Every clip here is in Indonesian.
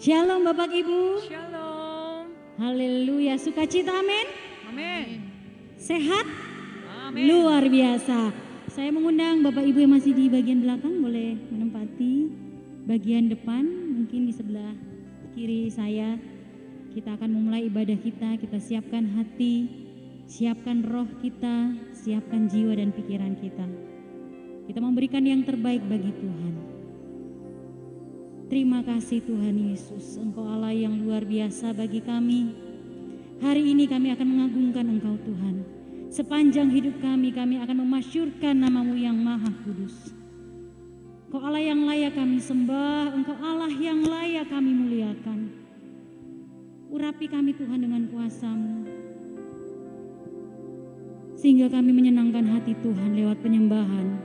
Shalom Bapak Ibu. Shalom. Haleluya, sukacita amin. Amin. Sehat? Amin. Luar biasa. Saya mengundang Bapak Ibu yang masih di bagian belakang boleh menempati bagian depan, mungkin di sebelah kiri saya. Kita akan memulai ibadah kita siapkan hati, siapkan roh kita, siapkan jiwa dan pikiran kita. Kita memberikan yang terbaik bagi Tuhan. Terima kasih Tuhan Yesus, Engkau Allah yang luar biasa bagi kami. Hari ini kami akan mengagungkan Engkau Tuhan. Sepanjang hidup kami akan memasyurkan nama-Mu yang maha kudus. Engkau Allah yang layak kami sembah, Engkau Allah yang layak kami muliakan. Urapi kami Tuhan dengan kuasa-Mu, sehingga kami menyenangkan hati Tuhan lewat penyembahan,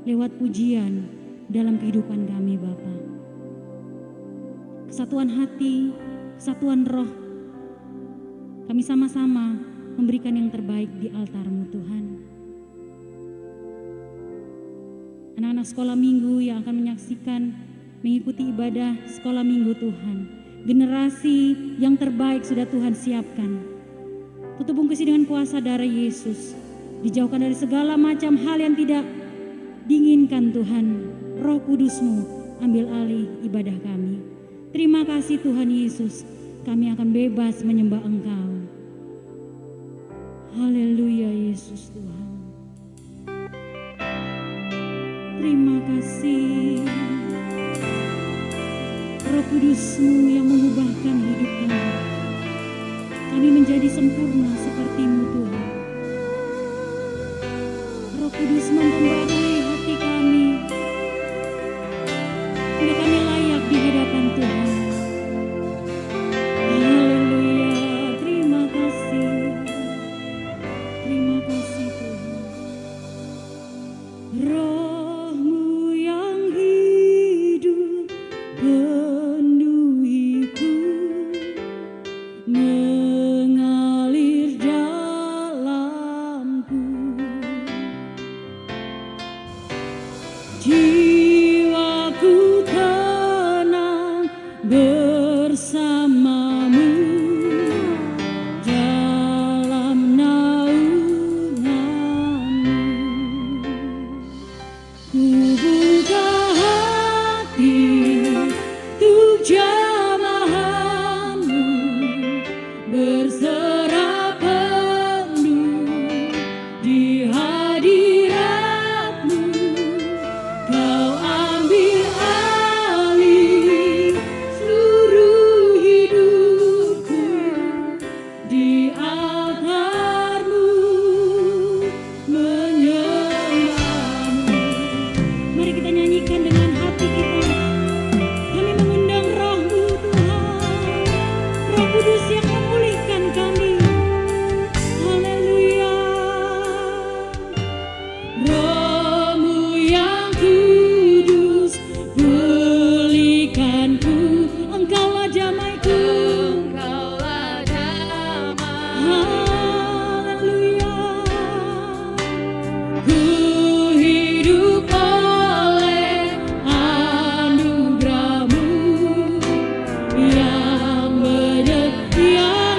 lewat pujian dalam kehidupan kami Bapa. Kesatuan hati, kesatuan roh, kami sama-sama memberikan yang terbaik di altar-Mu Tuhan. Anak-anak sekolah minggu yang akan menyaksikan, mengikuti ibadah sekolah minggu Tuhan. Generasi yang terbaik sudah Tuhan siapkan. Tutup bungkusi dengan kuasa darah Yesus. Dijauhkan dari segala macam hal yang tidak diinginkan Tuhan. Roh Kudus-Mu ambil alih ibadah kami. Terima kasih Tuhan Yesus, kami akan bebas menyembah Engkau. Haleluya Yesus Tuhan. Terima kasih Roh Kudus-Mu yang mengubahkan hidup kami. Kami menjadi sempurna seperti-Mu Tuhan. Roh Kudus memperbarui hati kami, hingga kami layak di hadapan Tuhan. Haleluya, terima kasih Tuhan. Roh-Mu yang hidup penuhiku, mengalir dalamku. Jiwaku tenang bersama-Mu dalam naungan-Mu. Ku buka hati untuk jamahan-Mu, berserah penuh di hadirat-Mu. Kau ambil alih seluruh hidupku, di altar-Mu menyembah-Mu. Mari kita nyanyikan dengan hati kita. Kami mengundang Roh-Mu Tuhan, Roh Kudus yang memulihkan kami. Haleluya. Roh-Mu yang kudus, pulihkanku. Engkaulah damaiku. Engkaulah damai. Haleluya. Ku hidup oleh anugerah-Mu yang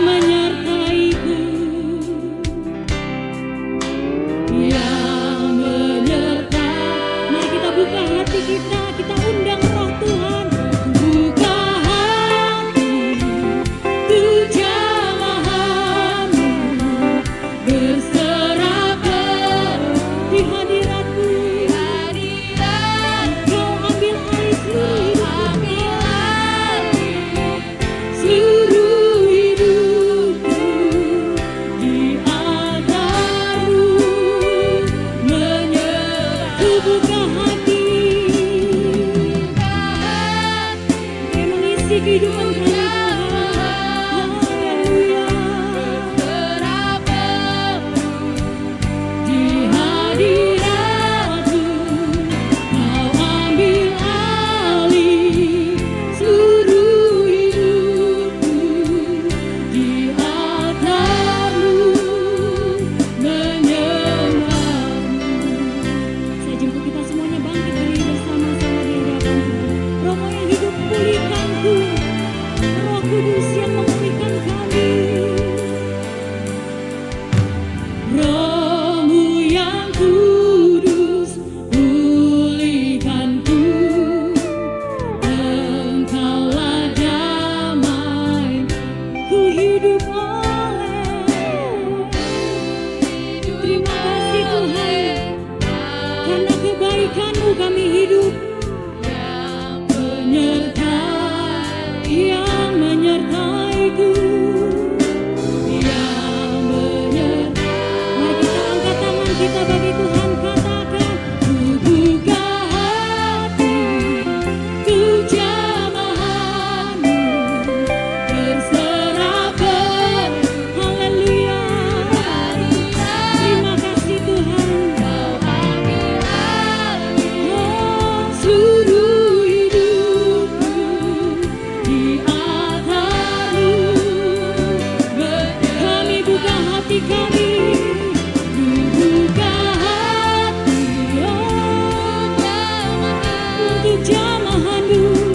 menyertaiku, yang menyertai. Mari kita buka hati kita undang Roh Tuhan. Buka hati untuk jamahan-Mu, berserah di hadirat-Mu. Kau ambil alih seluruh hidupku, di altar-Mu menyembah. Ku buka hati, Dia mengisi kehidupan kami Tuhan. Haleluya. Di hadirat-Mu, Kau ambil alih seluruh hidupku, di altar-Mu menyembah-Mu. Saya jemput kita semuanya bangkit berdiri bersama-sama di hadapan Tuhan. Roh yang hidup pulihkanku. Berkat-Mu kami hidup, yang menyertaiku, yang menyertai. Mari kita angkat tangan kita bagi Tuhan, katakan, ku buka hati, ku jamahan-Mu, berserah haleluya. Terima kasih Tuhan, oh, seluruh hidupku di atas-Mu. Kami buka hati kami, ku buka hati, oh, untuk jamahan-Mu.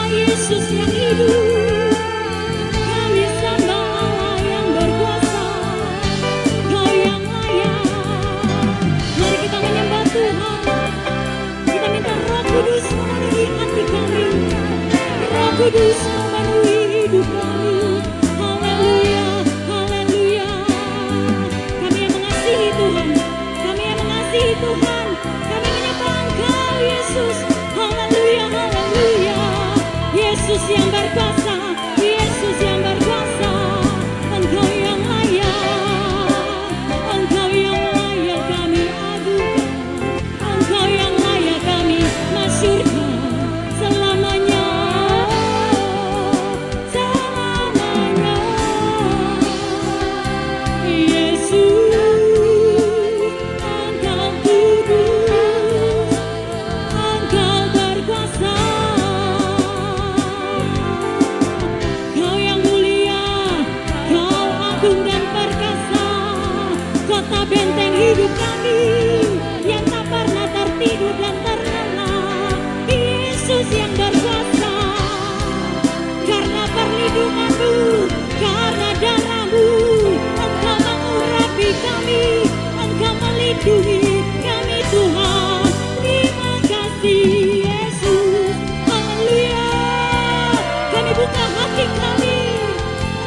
Yesus yang hidup, kami sembah Allah yang berkuasa, Kau yang layak. Mari kita menyembah Tuhan, kita minta Roh Kudus memenuhi hati kami, Roh Kudus memenuhi hidup kami. Haleluya, haleluya. Kami yang mengasihi Tuhan, kami yang mengasihi Tuhan, kami menyembah Engkau Yesus. Haleluya, haleluya. Yesus yang berkuasa, Yesus yang berkuasa, Engkau yang layak, Engkau yang layak kami agungkan, Engkau yang layak kami masyurkan selamanya, selamanya. Yesus, Engkau kudus, Engkau berkuasa. Kau yang mulia, Kau agung dan perkasa, kota benteng hidup kami yang tak pernah tertidur dan terlelap. Yesus yang berkuasa, karena perlindungan-Mu, karena darah-Mu, Engkau mengurapi kami, Engkau melindungi kami Tuhan. Terima kasih Yesus, haleluya. Kami buka hati kami,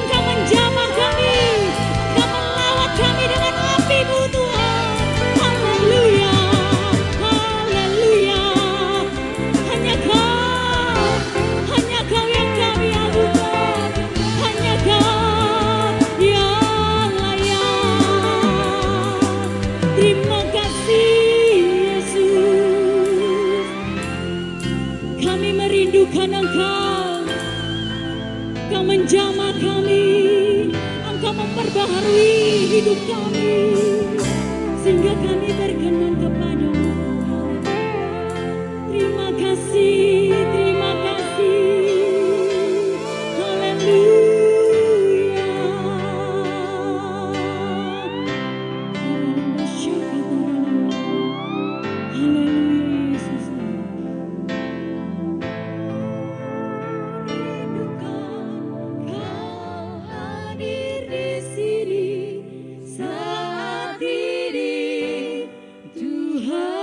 Engkau menjamah kami, Engkau melawat kami dengan api-Mu Tuhan. Haleluya, haleluya. Hanya Kau yang kami agungkan, hanya Kau yang layak. Terima kasih Yesus, kami merindukan Engkau, Engkau menjamah kami, Engkau memperbaharui hidup kami, sehingga kami berkenan kepada-Mu. Terima kasih, terima kasih. Haleluya. Haleluya Yesus. Rindukan Kau hadir di sini saat ini, Tuhan.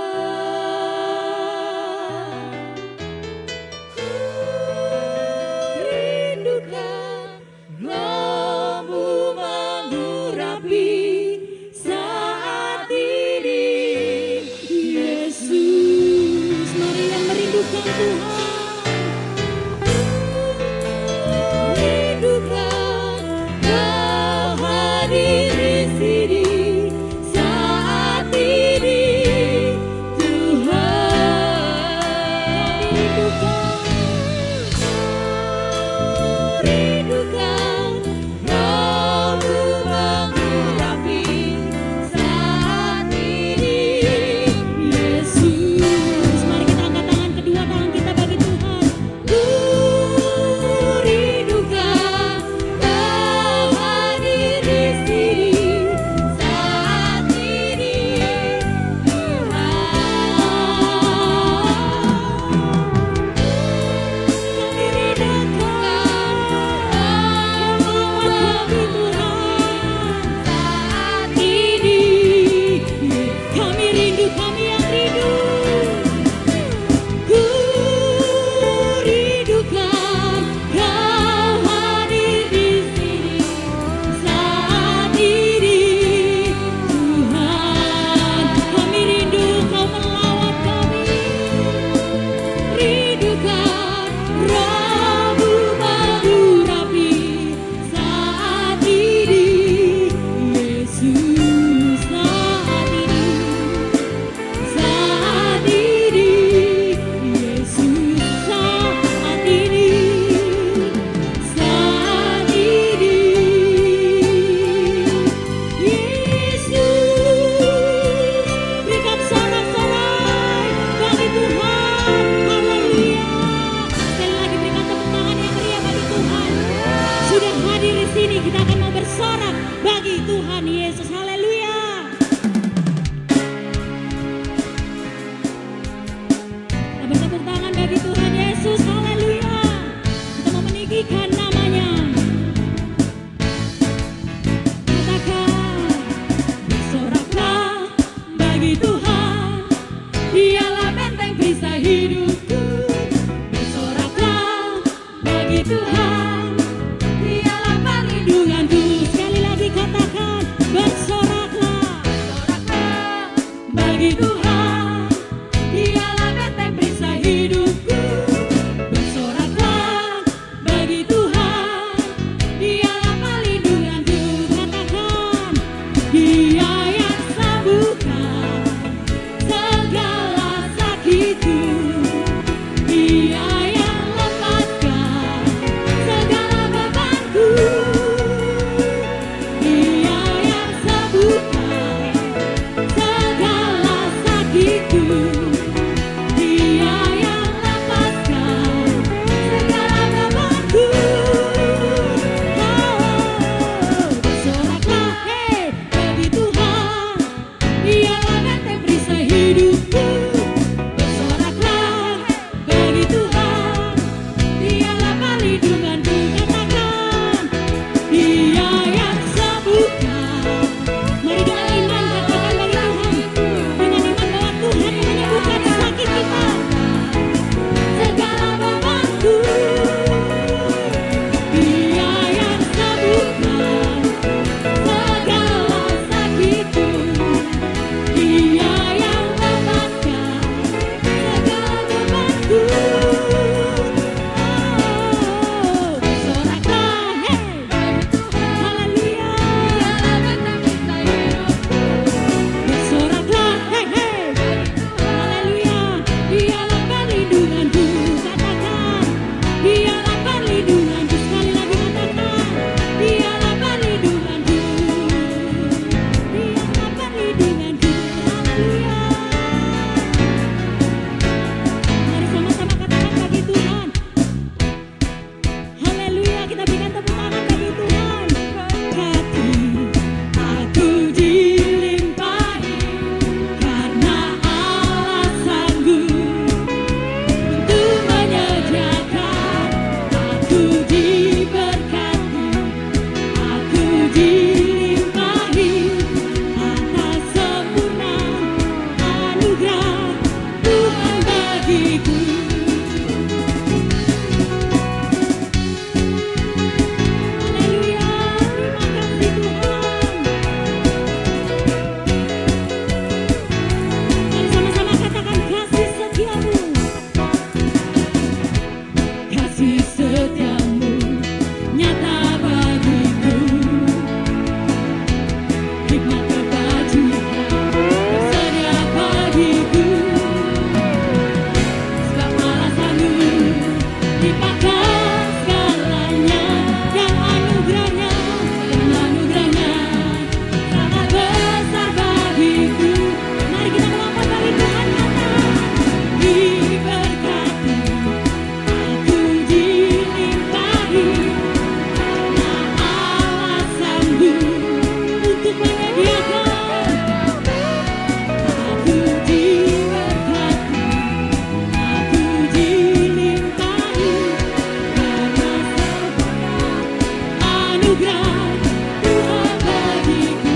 anugerah Tuhan bagiku.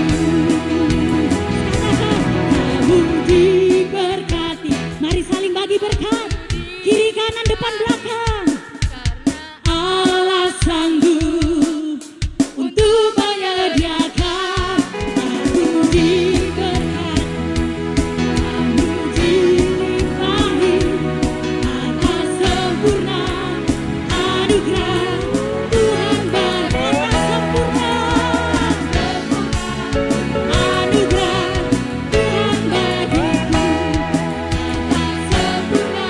Kamu diberkati. Mari saling bagi berkat. Kiri kanan depan belakang. Allah sanggup untuk menyediakan. Aku diberkati, kamu dilimpahi atas sempurna anugerah Tuhan berkata sempurna anugerah Tuhan bagiku atas sempurna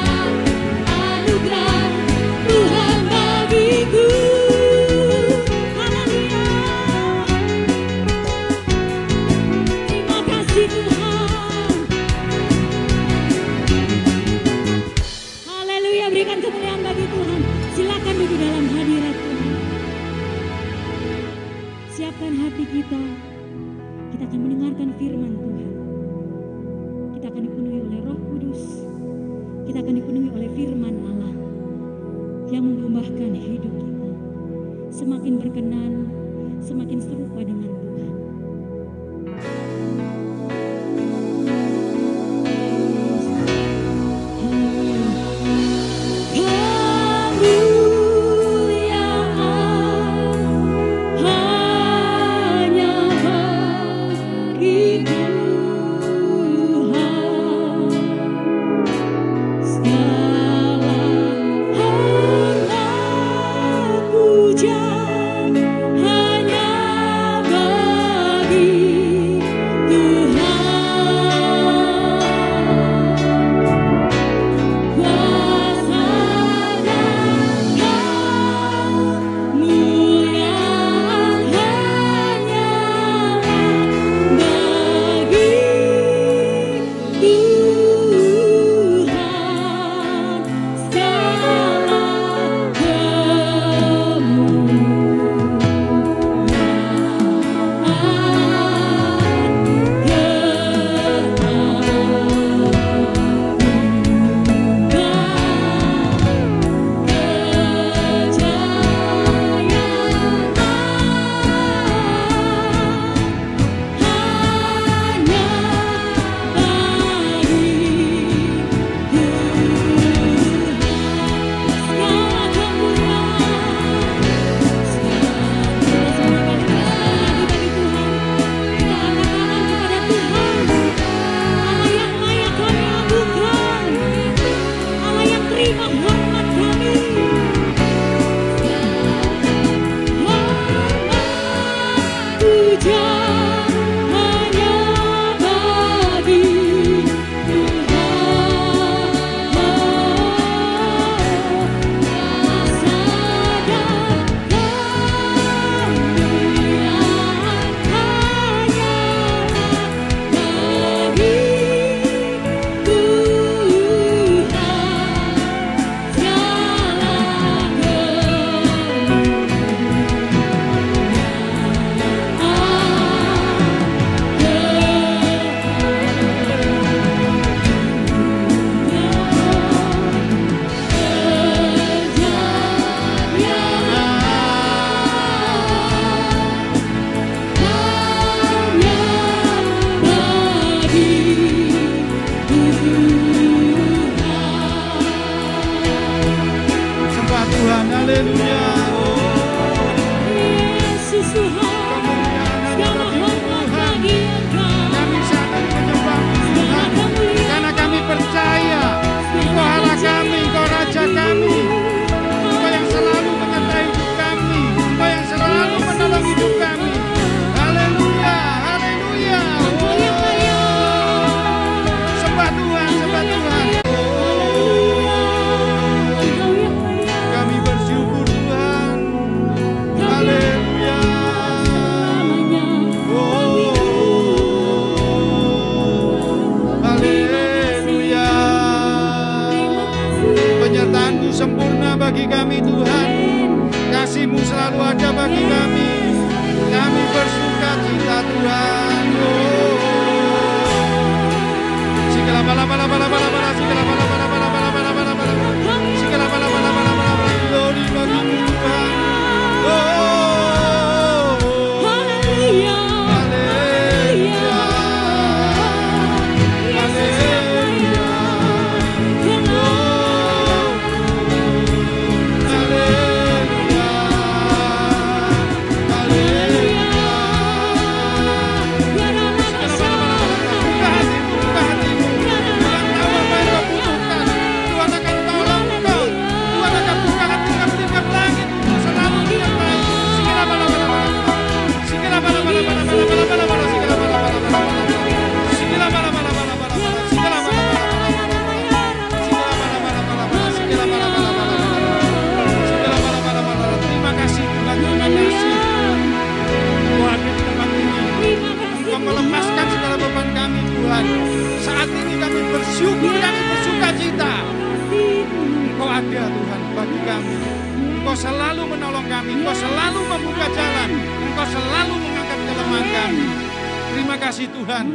anugerah Tuhan bagiku. Haleluya. Terima kasih Tuhan. Haleluya, berikan kemuliaan bagi Tuhan. Silakan duduk dalam hadirat Tuhan. Siapkan hati kita. Kita akan mendengarkan firman Tuhan. Kita akan dipenuhi oleh Roh Kudus. Kita akan dipenuhi oleh firman Allah yang mengubahkan hidup kita. Semakin berkenan, semakin serupa dengan Tuhan. Kemuliaan hanya bagi Tuhan. Segala hormat pujian hanya bagi Tuhan. Kuasa dan kemuliaan hanyalah bagi Tuhan. Segala terima hormat kami. Hormat pujian hanya bagi Tuhan. Kuasa dan kemuliaan hanyalah bagi Sembah Tuhan, haleluya. Yesus Tuhan, segala hormat bagi Engkau. Kami sangat menyembah Tuhan karena kami percaya Engkau Allah kami, Engkau Raja kami, Engkau yang selalu menyertai hidup kami, Engkau yang selalu menolong hidup kami. Haleluya, haleluya. Engkau yang layak. Sembah Tuhan, sembah Tuhan. Engkau yang layak. Kami bersyukur Tuhan. Haleluya. Selamanya. Haleluya. Penyertaan-Mu sempurna bagi kami Tuhan. Kasih-Mu selalu ada bagi kami. Kami bersuka cita Tuhan. Segala bala-bala-bala-bala-bala, segala bala-bala-bala-bala-bala-bala, segala bala-bala-bala-bala-bala, glory bagi-Mu Tuhan. Oh, Engkau selalu menolong kami, Engkau selalu membuka jalan, Engkau selalu mengangkat kelemahan kami. Terima kasih Tuhan.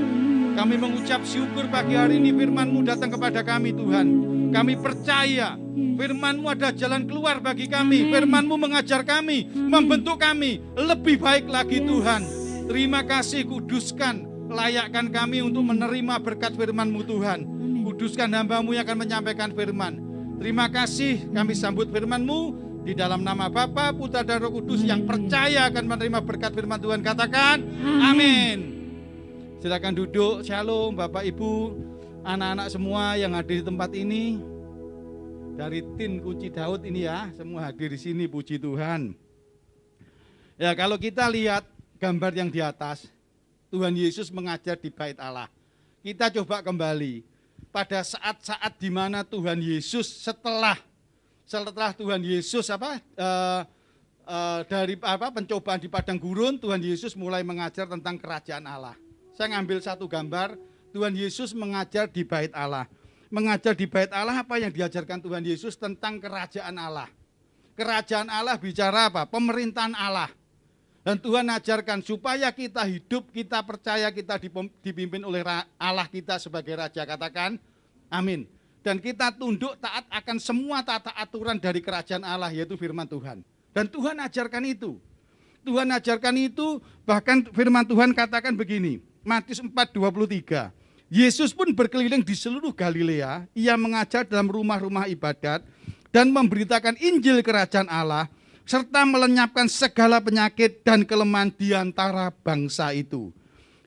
Kami mengucap syukur pagi hari ini firman-Mu datang kepada kami Tuhan. Kami percaya firman-Mu ada jalan keluar bagi kami. Firman-Mu mengajar kami, membentuk kami lebih baik lagi Tuhan. Terima kasih, kuduskan, layakkan kami untuk menerima berkat firman-Mu Tuhan. Kuduskan hamba-Mu yang akan menyampaikan firman. Terima kasih, kami sambut firman-Mu di dalam nama Bapa, Putra dan Roh Kudus yang percaya akan menerima berkat firman Tuhan. Katakan amin. Silakan duduk. Shalom Bapak Ibu, anak-anak semua yang hadir di tempat ini. Dari tim Kunci Daud ini ya, semua hadir di sini, puji Tuhan. Ya, kalau kita lihat gambar yang di atas, Tuhan Yesus mengajar di Bait Allah. Kita coba kembali pada saat-saat di mana Tuhan Yesus setelah Tuhan Yesus dari pencobaan di padang gurun, Tuhan Yesus mulai mengajar tentang kerajaan Allah. Saya ngambil satu gambar, Tuhan Yesus mengajar di Bait Allah. Mengajar di Bait Allah, apa yang diajarkan Tuhan Yesus tentang kerajaan Allah. Kerajaan Allah bicara apa? Pemerintahan Allah. Dan Tuhan ajarkan supaya kita hidup, kita percaya kita dipimpin oleh Allah kita sebagai Raja. Katakan amin. Dan kita tunduk taat akan semua tata aturan dari kerajaan Allah, yaitu firman Tuhan. Dan Tuhan ajarkan itu. Tuhan ajarkan itu, bahkan firman Tuhan katakan begini, Matius 4:23. Yesus pun berkeliling di seluruh Galilea, ia mengajar dalam rumah-rumah ibadat dan memberitakan Injil kerajaan Allah, serta melenyapkan segala penyakit dan kelemahan di antara bangsa itu.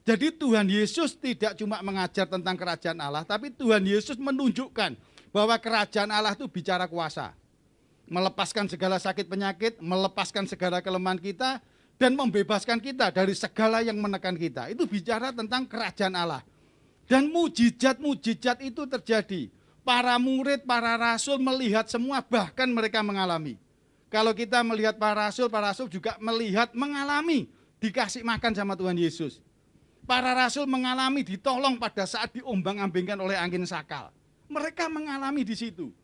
Jadi Tuhan Yesus tidak cuma mengajar tentang kerajaan Allah, tapi Tuhan Yesus menunjukkan bahwa kerajaan Allah itu bicara kuasa. Melepaskan segala sakit penyakit, melepaskan segala kelemahan kita, dan membebaskan kita dari segala yang menekan kita. Itu bicara tentang kerajaan Allah. Dan mujizat-mujizat itu terjadi. Para murid, para rasul melihat semua, bahkan mereka mengalami. Kalau kita melihat para rasul juga melihat, mengalami, dikasih makan sama Tuhan Yesus. Para rasul mengalami ditolong pada saat diombang-ambingkan oleh angin sakal. Mereka mengalami di situ.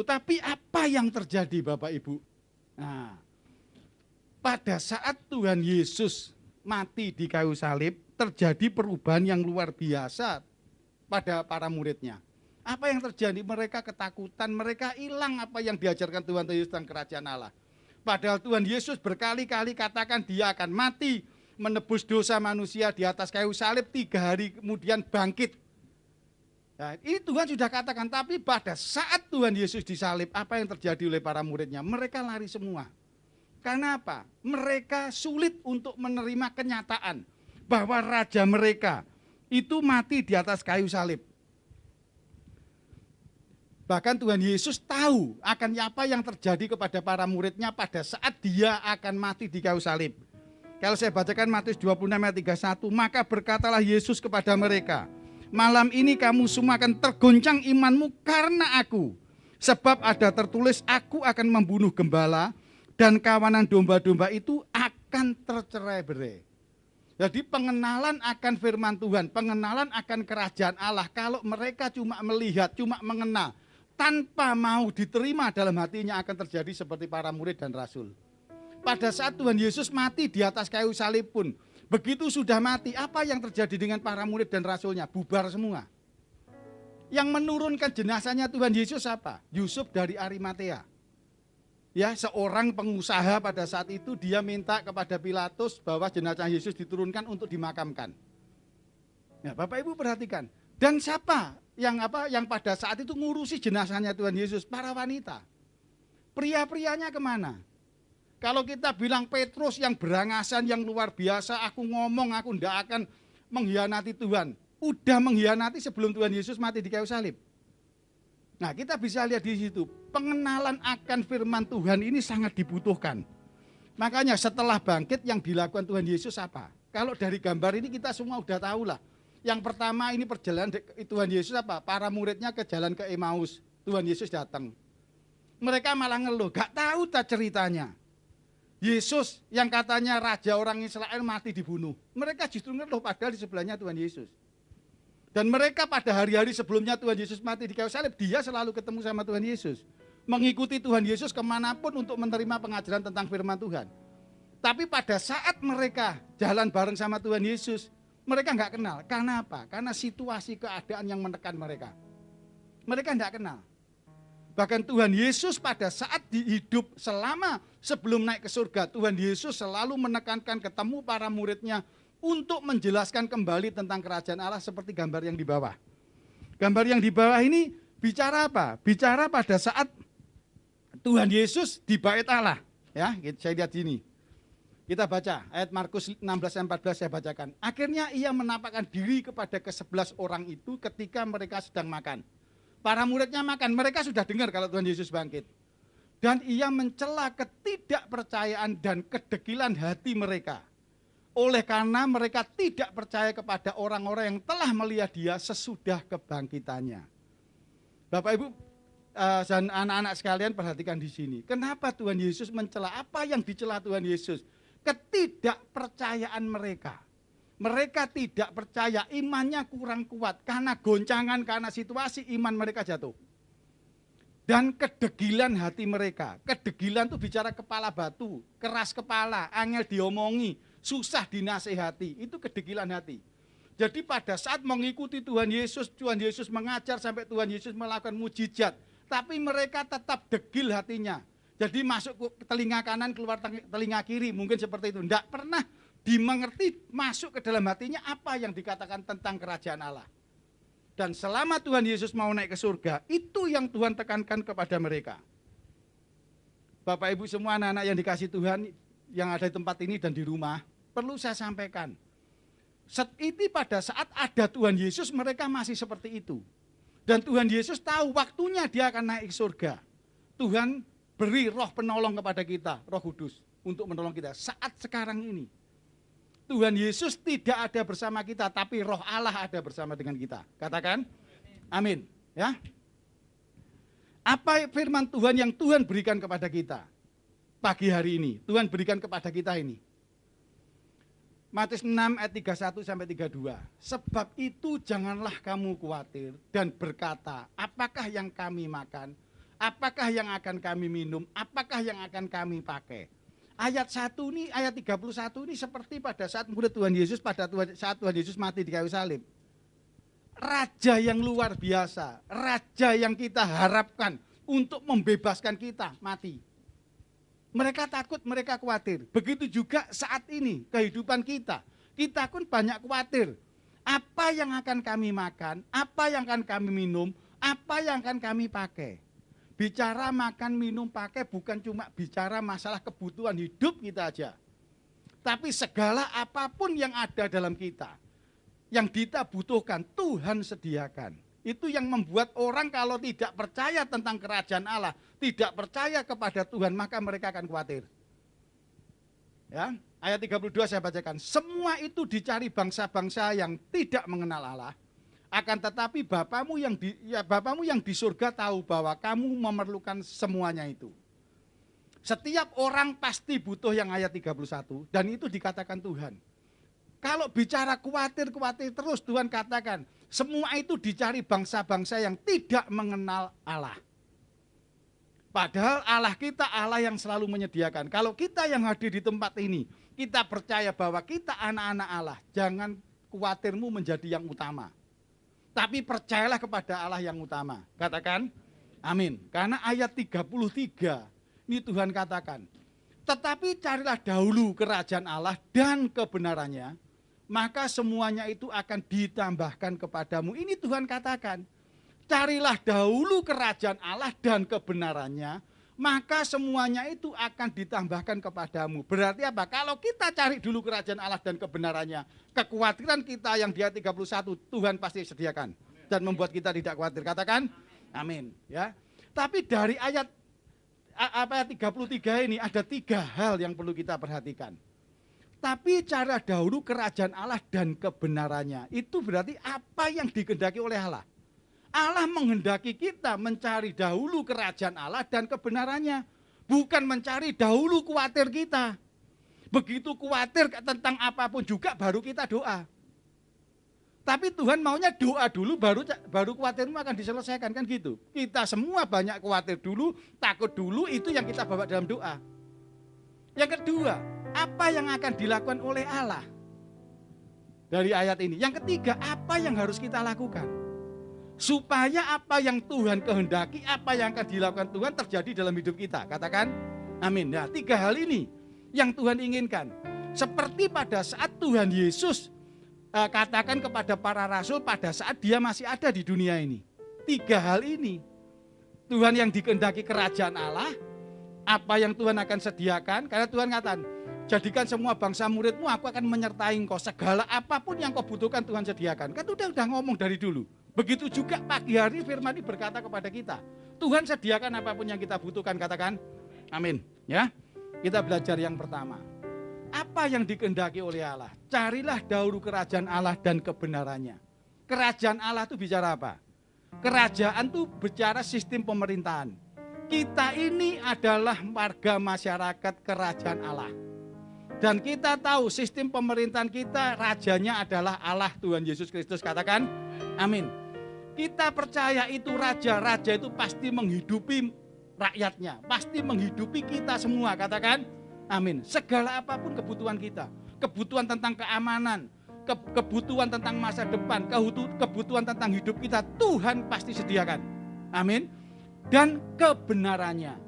Tapi apa yang terjadi Bapak Ibu? Nah, pada saat Tuhan Yesus mati di kayu salib, terjadi perubahan yang luar biasa pada para muridnya. Apa yang terjadi? Mereka ketakutan, mereka hilang apa yang diajarkan Tuhan Yesus tentang kerajaan Allah. Padahal Tuhan Yesus berkali-kali katakan dia akan mati, menebus dosa manusia di atas kayu salib, 3 hari kemudian bangkit. Nah, ini Tuhan sudah katakan, tapi pada saat Tuhan Yesus disalib, apa yang terjadi oleh para muridnya? Mereka lari semua. Karena apa? Mereka sulit untuk menerima kenyataan bahwa raja mereka itu mati di atas kayu salib. Bahkan Tuhan Yesus tahu akan apa yang terjadi kepada para muridnya pada saat dia akan mati di kayu salib. Kalau saya bacakan Matius 26 ayat 31, maka berkatalah Yesus kepada mereka, malam ini kamu semua akan tergoncang imanmu karena aku. Sebab ada tertulis, aku akan membunuh gembala dan kawanan domba-domba itu akan tercerai-berai. Jadi pengenalan akan firman Tuhan, pengenalan akan kerajaan Allah, kalau mereka cuma melihat, cuma mengenal, tanpa mau diterima dalam hatinya, akan terjadi seperti para murid dan rasul. Pada saat Tuhan Yesus mati di atas kayu salib pun, begitu sudah mati, apa yang terjadi dengan para murid dan rasulnya? Bubar semua. Yang menurunkan jenazahnya Tuhan Yesus apa? Yusuf dari Arimatea. Ya, seorang pengusaha pada saat itu dia minta kepada Pilatus bahwa jenazah Yesus diturunkan untuk dimakamkan. Ya, Bapak Ibu perhatikan. Dan siapa yang pada saat itu ngurusi jenazahnya Tuhan Yesus? Para wanita. Pria-prianya kemana? Kalau kita bilang Petrus yang berangasan, yang luar biasa, aku ngomong, aku tidak akan mengkhianati Tuhan. Udah mengkhianati sebelum Tuhan Yesus mati di kayu salib. Nah, kita bisa lihat di situ, pengenalan akan firman Tuhan ini sangat dibutuhkan. Makanya setelah bangkit yang dilakukan Tuhan Yesus apa? Kalau dari gambar ini kita semua udah tahu lah. Yang pertama ini perjalanan Tuhan Yesus apa? Para muridnya ke jalan ke Emmaus. Tuhan Yesus datang. Mereka malah ngeluh, gak tahu tak ceritanya. Yesus yang katanya raja orang Israel mati dibunuh. Mereka justru ngeluh padahal di sebelahnya Tuhan Yesus. Dan mereka pada hari-hari sebelumnya Tuhan Yesus mati di kayu salib, dia selalu ketemu sama Tuhan Yesus. mengikuti Tuhan Yesus kemanapun untuk menerima pengajaran tentang firman Tuhan. Tapi pada saat mereka jalan bareng sama Tuhan Yesus, mereka nggak kenal. Karena apa? Karena situasi keadaan yang menekan mereka. Mereka nggak kenal. Bahkan Tuhan Yesus pada saat hidup selama sebelum naik ke surga, Tuhan Yesus selalu menekankan ketemu para muridnya untuk menjelaskan kembali tentang kerajaan Allah seperti gambar yang di bawah. Gambar yang di bawah ini bicara apa? Bicara pada saat Tuhan Yesus di bait Allah. Ya, saya lihat sini. Kita baca ayat Markus 16-14 saya bacakan. Akhirnya ia menampakkan diri kepada ke-11 orang itu ketika mereka sedang makan. Para muridnya makan, mereka sudah dengar kalau Tuhan Yesus bangkit. Dan ia mencela ketidakpercayaan dan kedegilan hati mereka. Oleh karena mereka tidak percaya kepada orang-orang yang telah melihat dia sesudah kebangkitannya. Bapak Ibu dan anak-anak sekalian perhatikan di sini. Kenapa Tuhan Yesus mencela? Apa yang dicela Tuhan Yesus? Ketidakpercayaan mereka. Mereka tidak percaya, imannya kurang kuat. Karena goncangan, karena situasi iman mereka jatuh. Dan kedegilan hati mereka. Kedegilan itu bicara kepala batu, keras kepala, angel diomongi, susah dinasehati. Itu kedegilan hati. Jadi pada saat mengikuti Tuhan Yesus mengajar sampai Tuhan Yesus melakukan mujizat. Tapi mereka tetap degil hatinya. Jadi masuk ke telinga kanan, keluar telinga kiri, mungkin seperti itu. Tidak pernah dimengerti, masuk ke dalam hatinya apa yang dikatakan tentang kerajaan Allah. Dan selama Tuhan Yesus mau naik ke surga, itu yang Tuhan tekankan kepada mereka. Bapak Ibu semua anak-anak yang dikasih Tuhan, yang ada di tempat ini dan di rumah, perlu saya sampaikan. Ini pada saat ada Tuhan Yesus, mereka masih seperti itu. Dan Tuhan Yesus tahu waktunya dia akan naik ke surga. Tuhan beri roh penolong kepada kita, Roh Kudus, untuk menolong kita saat sekarang ini. Tuhan Yesus tidak ada bersama kita, tapi roh Allah ada bersama dengan kita. Katakan, amin. Ya. Apa firman Tuhan yang Tuhan berikan kepada kita pagi hari ini? Tuhan berikan kepada kita ini. Matius 6 ayat 31 sampai 32. Sebab itu janganlah kamu khawatir dan berkata, apakah yang kami makan? Apakah yang akan kami minum? Apakah yang akan kami pakai? Ayat 1 ini, ayat 31 ini seperti pada saat murid Tuhan Yesus, saat Tuhan Yesus mati di kayu salib. Raja yang luar biasa, raja yang kita harapkan untuk membebaskan kita mati. Mereka takut, mereka khawatir. Begitu juga saat ini kehidupan kita. Kita pun banyak khawatir. Apa yang akan kami makan? Apa yang akan kami minum? Apa yang akan kami pakai? Bicara makan, minum, pakai bukan cuma bicara masalah kebutuhan hidup kita aja. Tapi segala apapun yang ada dalam kita, yang kita butuhkan, Tuhan sediakan. Itu yang membuat orang kalau tidak percaya tentang kerajaan Allah, tidak percaya kepada Tuhan, maka mereka akan khawatir. Ya, ayat 32 saya bacakan. Semua itu dicari bangsa-bangsa yang tidak mengenal Allah. Akan tetapi Bapamu yang di surga tahu bahwa kamu memerlukan semuanya itu. Setiap orang pasti butuh yang ayat 31 dan itu dikatakan Tuhan. Kalau bicara khawatir terus Tuhan katakan semua itu dicari bangsa-bangsa yang tidak mengenal Allah. Padahal Allah kita Allah yang selalu menyediakan. Kalau kita yang hadir di tempat ini, kita percaya bahwa kita anak-anak Allah, jangan khawatirmu menjadi yang utama. Tapi percayalah kepada Allah yang utama. Katakan, amin. Karena ayat 33, ini Tuhan katakan, tetapi carilah dahulu kerajaan Allah dan kebenarannya, maka semuanya itu akan ditambahkan kepadamu. Ini Tuhan katakan, carilah dahulu kerajaan Allah dan kebenarannya, maka semuanya itu akan ditambahkan kepadamu. Berarti apa? Kalau kita cari dulu kerajaan Allah dan kebenarannya, kekhawatiran kita yang di ayat 31, Tuhan pasti sediakan. Dan membuat kita tidak khawatir. Katakan, amin. Ya. Tapi dari ayat 33 ini ada 3 hal yang perlu kita perhatikan. Tapi cara dahulu kerajaan Allah dan kebenarannya, itu berarti apa yang dikehendaki oleh Allah. Allah menghendaki kita mencari dahulu kerajaan Allah dan kebenarannya. Bukan mencari dahulu khawatir kita. Begitu khawatir tentang apapun juga baru kita doa. Tapi Tuhan maunya doa dulu baru khawatirmu akan diselesaikan, kan gitu. Kita semua banyak khawatir dulu, takut dulu, itu yang kita bawa dalam doa. Yang kedua, apa yang akan dilakukan oleh Allah dari ayat ini? Yang ketiga, apa yang harus kita lakukan supaya apa yang Tuhan kehendaki, apa yang akan dilakukan Tuhan terjadi dalam hidup kita? Katakan amin. Nah, 3 hal ini yang Tuhan inginkan. Seperti pada saat Tuhan Yesus katakan kepada para rasul pada saat dia masih ada di dunia ini. 3 hal ini. Tuhan yang dikehendaki kerajaan Allah, apa yang Tuhan akan sediakan, karena Tuhan katakan, jadikan semua bangsa muridmu, aku akan menyertai engkau, segala apapun yang kau butuhkan Tuhan sediakan. Kan udah ngomong dari dulu. Begitu juga pagi hari firman ini berkata kepada kita, Tuhan sediakan apapun yang kita butuhkan, katakan amin. Ya, kita belajar yang pertama. Apa yang dikehendaki oleh Allah? Carilah dahulu kerajaan Allah dan kebenarannya. Kerajaan Allah itu bicara apa? Kerajaan itu bicara sistem pemerintahan. Kita ini adalah warga masyarakat kerajaan Allah. Dan kita tahu sistem pemerintahan kita, rajanya adalah Allah Tuhan Yesus Kristus. Katakan amin. Kita percaya itu raja itu pasti menghidupi rakyatnya, pasti menghidupi kita semua. Katakan amin. Segala apapun kebutuhan kita, kebutuhan tentang keamanan, kebutuhan tentang masa depan, kebutuhan tentang hidup kita, Tuhan pasti sediakan. Amin. Dan kebenarannya.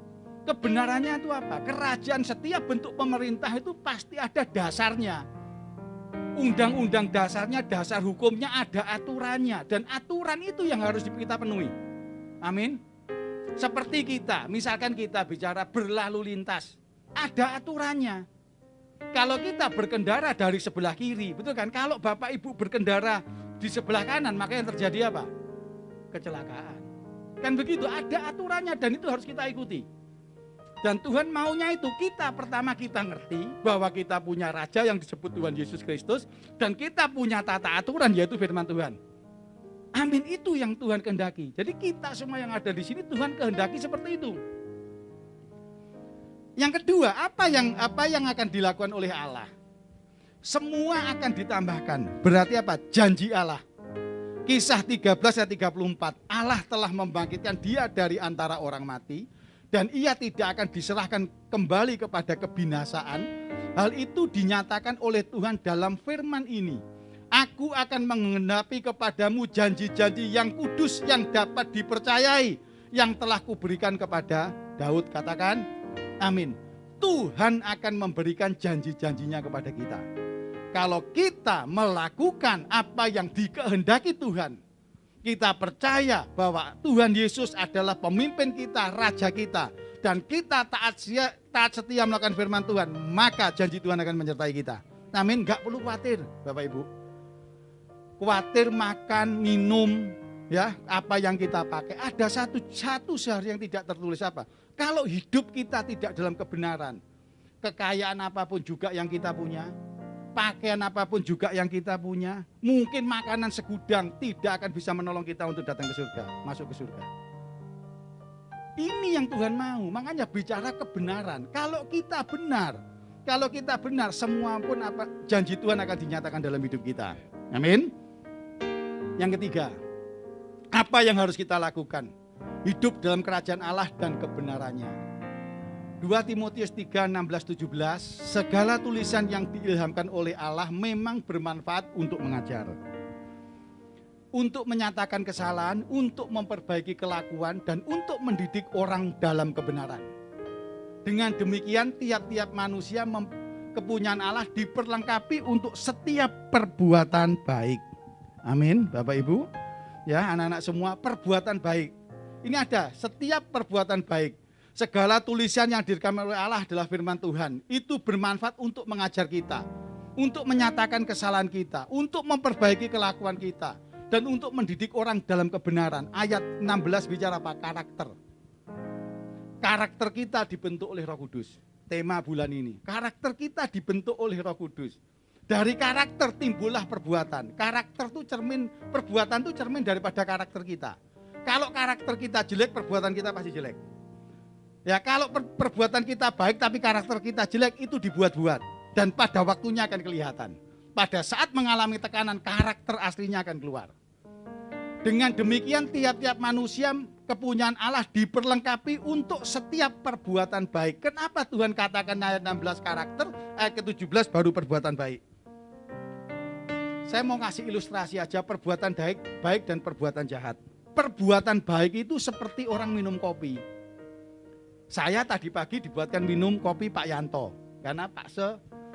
Kebenarannya itu apa? Kerajaan, setiap bentuk pemerintah itu pasti ada dasarnya. Undang-undang dasarnya, dasar hukumnya, ada aturannya. Dan aturan itu yang harus kita penuhi. Amin. Seperti kita, misalkan kita bicara berlalu lintas. Ada aturannya. Kalau kita berkendara dari sebelah kiri, betul kan? Kalau Bapak Ibu berkendara di sebelah kanan, maka yang terjadi apa? Kecelakaan. Kan begitu, ada aturannya dan itu harus kita ikuti. Dan Tuhan maunya itu pertama kita ngerti bahwa kita punya raja yang disebut Tuhan Yesus Kristus dan kita punya tata aturan yaitu firman Tuhan. Amin, itu yang Tuhan kehendaki. Jadi kita semua yang ada di sini Tuhan kehendaki seperti itu. Yang kedua, apa yang akan dilakukan oleh Allah? Semua akan ditambahkan. Berarti apa? Janji Allah. Kisah 13 ayat 34. Allah telah membangkitkan dia dari antara orang mati dan ia tidak akan diserahkan kembali kepada kebinasaan. Hal itu dinyatakan oleh Tuhan dalam firman ini. Aku akan menggenapi kepadamu janji-janji yang kudus yang dapat dipercayai yang telah kuberikan kepada Daud. Katakan amin. Tuhan akan memberikan janji-janjinya kepada kita. Kalau kita melakukan apa yang dikehendaki Tuhan, kita percaya bahwa Tuhan Yesus adalah pemimpin kita, raja kita, dan kita taat setia melakukan firman Tuhan, maka janji Tuhan akan menyertai kita. Amin. Gak perlu khawatir Bapak Ibu. Khawatir makan, minum, ya apa yang kita pakai. Ada satu sehari yang tidak tertulis apa? Kalau hidup kita tidak dalam kebenaran, kekayaan apapun juga yang kita punya, pakaian apapun juga yang kita punya, mungkin makanan segudang tidak akan bisa menolong kita untuk datang ke surga, masuk ke surga. Ini yang Tuhan mau, makanya bicara kebenaran. Kalau kita benar, semua pun janji Tuhan akan dinyatakan dalam hidup kita. Amin. Yang ketiga, apa yang harus kita lakukan? Hidup dalam kerajaan Allah dan kebenarannya. 2 Timotius 3, 16, 17, segala tulisan yang diilhamkan oleh Allah memang bermanfaat untuk mengajar, untuk menyatakan kesalahan, untuk memperbaiki kelakuan, dan untuk mendidik orang dalam kebenaran. Dengan demikian tiap-tiap manusia kepunyaan Allah diperlengkapi untuk setiap perbuatan baik. Amin, Bapak Ibu. Ya, anak-anak semua, perbuatan baik. Ini ada, setiap perbuatan baik. Segala tulisan yang direkam oleh Allah adalah firman Tuhan. Itu bermanfaat untuk mengajar kita, untuk menyatakan kesalahan kita, untuk memperbaiki kelakuan kita, dan untuk mendidik orang dalam kebenaran. Ayat 16 bicara apa? Karakter. Karakter kita dibentuk oleh Roh Kudus. Tema bulan ini, karakter kita dibentuk oleh Roh Kudus. Dari karakter timbullah perbuatan. Karakter itu perbuatan itu cermin daripada karakter kita. Kalau karakter kita jelek, perbuatan kita pasti jelek. Ya, kalau perbuatan kita baik tapi karakter kita jelek, itu dibuat-buat dan pada waktunya akan kelihatan. pada saat mengalami tekanan, karakter aslinya akan keluar. Dengan demikian tiap-tiap manusia kepunyaan Allah diperlengkapi untuk setiap perbuatan baik. Kenapa Tuhan katakan ayat 16 karakter, ayat ke-17 baru perbuatan baik? Saya mau ngasih ilustrasi aja perbuatan baik dan perbuatan jahat. Perbuatan baik itu seperti orang minum kopi. Saya tadi pagi dibuatkan minum kopi Pak Yanto. Karena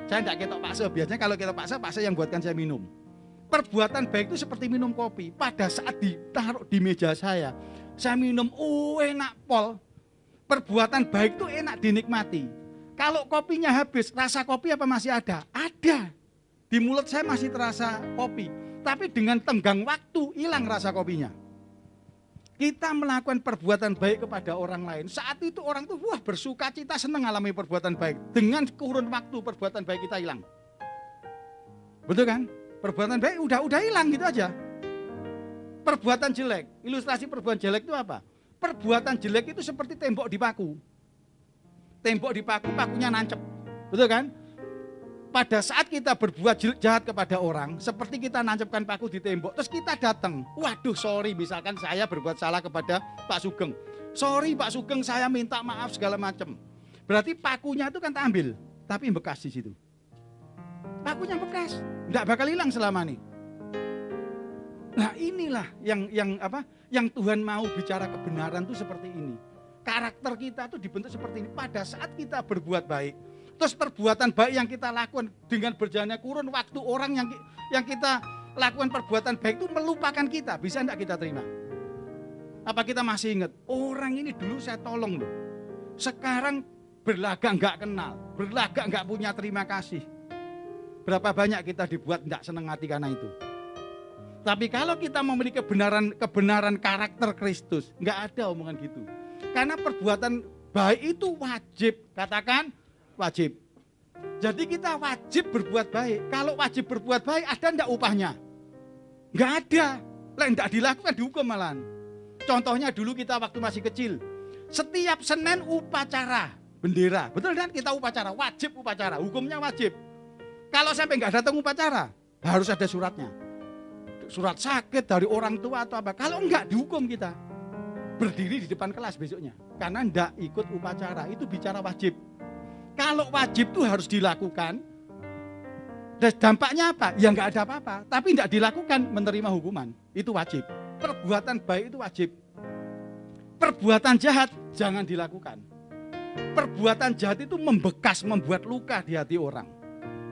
saya tidak ketok Pak Se. Biasanya kalau ketok Pak Se yang buatkan saya minum. Perbuatan baik itu seperti minum kopi. Pada saat ditaruh di meja saya minum, enak pol. Perbuatan baik itu enak dinikmati. Kalau kopinya habis, rasa kopi apa masih ada? Ada. Di mulut saya masih terasa kopi. Tapi dengan tenggang waktu, hilang rasa kopinya. Kita melakukan perbuatan baik kepada orang lain. Saat itu orang tuh bersuka cita, senang alami perbuatan baik. Dengan kurun waktu perbuatan baik kita hilang. Betul kan? Perbuatan baik udah hilang gitu aja. Perbuatan jelek, ilustrasi perbuatan jelek itu apa? Perbuatan jelek itu seperti tembok dipaku. Tembok dipaku, pakunya nancep. Betul kan? Pada saat kita berbuat jahat kepada orang, seperti kita nancapkan paku di tembok, terus kita datang, waduh sorry, misalkan saya berbuat salah kepada Pak Sugeng. Sorry Pak Sugeng, saya minta maaf segala macam. Berarti pakunya itu kan tak ambil, tapi bekas di situ. Pakunya bekas, enggak bakal hilang selama ini. Nah inilah yang Tuhan mau bicara kebenaran itu seperti ini. Karakter kita itu dibentuk seperti ini pada saat kita berbuat baik. Terus perbuatan baik yang kita lakukan dengan berjalannya kurun waktu, orang yang kita lakukan perbuatan baik itu melupakan kita, bisa enggak kita terima? Apa kita masih ingat, orang ini dulu saya tolong loh, sekarang berlagak enggak kenal, berlagak enggak punya terima kasih. Berapa banyak kita dibuat enggak senang hati karena itu. Tapi kalau kita memiliki kebenaran karakter Kristus, enggak ada omongan gitu. Karena perbuatan baik itu wajib, katakan wajib. Jadi kita wajib berbuat baik. Kalau wajib berbuat baik, ada enggak upahnya? Enggak ada. Lah enggak dilakukan, dihukum malahan. Contohnya dulu kita waktu masih kecil, setiap Senin upacara bendera. Betul kan? Kita upacara, wajib upacara, hukumnya wajib. Kalau sampai enggak datang upacara, harus ada suratnya. Surat sakit dari orang tua atau apa. Kalau enggak dihukum kita. Berdiri di depan kelas besoknya. Karena enggak ikut upacara, itu bicara wajib. Kalau wajib itu harus dilakukan. Dan dampaknya apa? Ya enggak ada apa-apa. Tapi enggak dilakukan, menerima hukuman. Itu wajib. Perbuatan baik itu wajib. Perbuatan jahat jangan dilakukan. Perbuatan jahat itu membekas, membuat luka di hati orang.